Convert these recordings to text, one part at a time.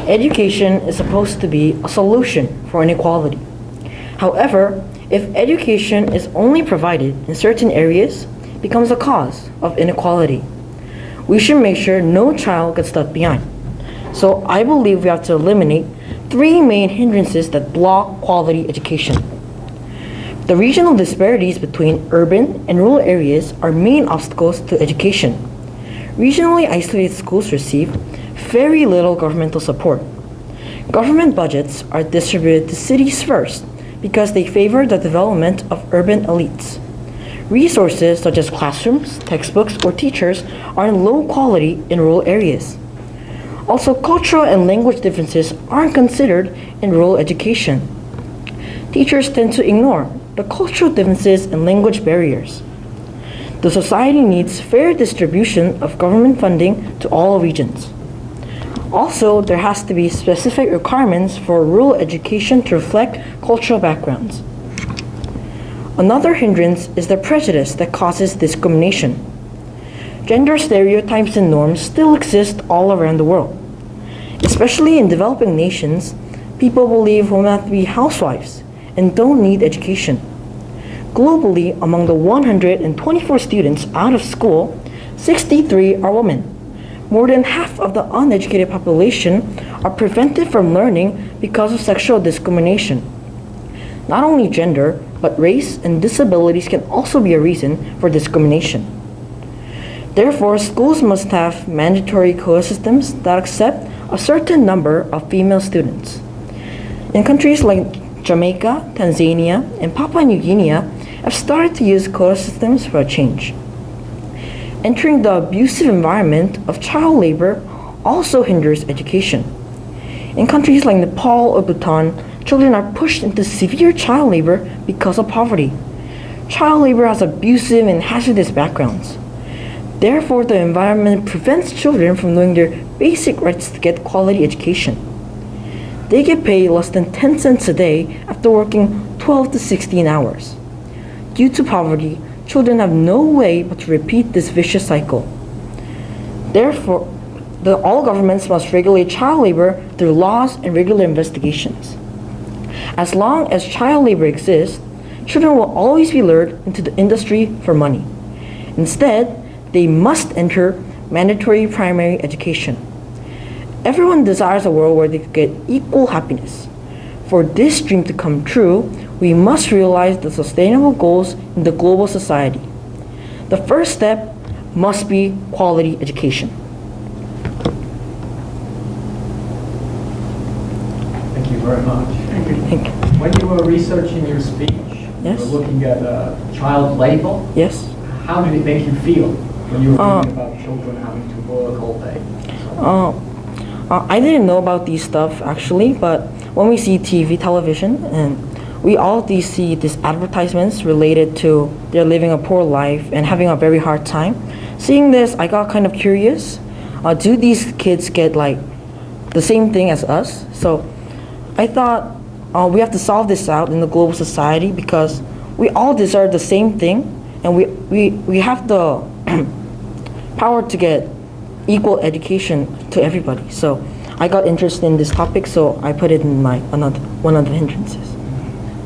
Education is supposed to be a solution for inequality. However, if education is only provided in certain areas, it becomes a cause of inequality. We should make sure no child gets left behind. So I believe we have to eliminate three main hindrances that block quality education. The regional disparities between urban and rural areas are main obstacles to education. Regionally isolated schools receive very little governmental support. Government budgets are distributed to cities first because they favor the development of urban elites. Resources such as classrooms, textbooks, or teachers are in low quality in rural areas. Also, cultural and language differences aren't considered in rural education. Teachers tend to ignore the cultural differences and language barriers. The society needs fair distribution of government funding to all regions. Also, there has to be specific requirements for rural education to reflect cultural backgrounds. Another hindrance is the prejudice that causes discrimination. Gender stereotypes and norms still exist all around the world. Especially in developing nations, people believe women have to be housewives and don't need education. Globally, among the 124 students out of school, 63 are women. More than half of the uneducated population are prevented from learning because of sexual discrimination. Not only gender, but race and disabilities can also be a reason for discrimination. Therefore, schools must have mandatory quota systems that accept a certain number of female students. In countries like Jamaica, Tanzania, and Papua New Guinea have started to use quota systems for a change. Entering the abusive environment of child labor also hinders education. In countries like Nepal or Bhutan, children are pushed into severe child labor because of poverty. Child labor has abusive and hazardous backgrounds. Therefore, the environment prevents children from knowing their basic rights to get quality education. They get paid less than 10 cents a day after working 12 to 16 hours. Due to poverty, children have no way but to repeat this vicious cycle. Therefore, all governments must regulate child labor through laws and regular investigations. As long as child labor exists, children will always be lured into the industry for money. Instead, they must enter mandatory primary education. Everyone desires a world where they get equal happiness. For this dream to come true, we must realize the sustainable goals in the global society. The first step must be quality education. Thank you very much. Thank you. When you were researching your speech, Yes. you were looking at child labor. Yes. How did it make you feel when you were reading about children having to work all day? I didn't know about these stuff actually, but when we see television, and we all see these advertisements related to they're living a poor life and having a very hard time. Seeing this, I got kind of curious. Do these kids get like the same thing as us? So I thought we have to solve this out in the global society because we all deserve the same thing, and we have the power to get equal education to everybody. So I got interested in this topic, so I put it in one of the hindrances.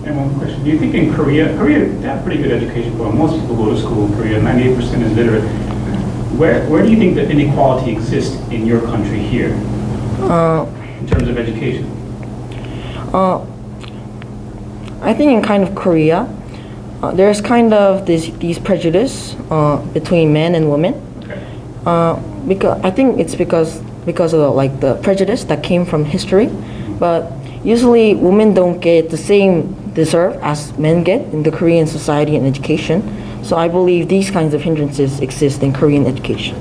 And one question, do you think in Korea, they have pretty good education, but most people go to school in Korea, 98% is literate. Where do you think that inequality exists in your country here, in terms of education? I think in kind of Korea, there's kind of these prejudice between men and women. Okay. Because I think it's because of the prejudice that came from history, but usually women don't get the same deserve as men get in the Korean society and education. So I believe these kinds of hindrances exist in Korean education.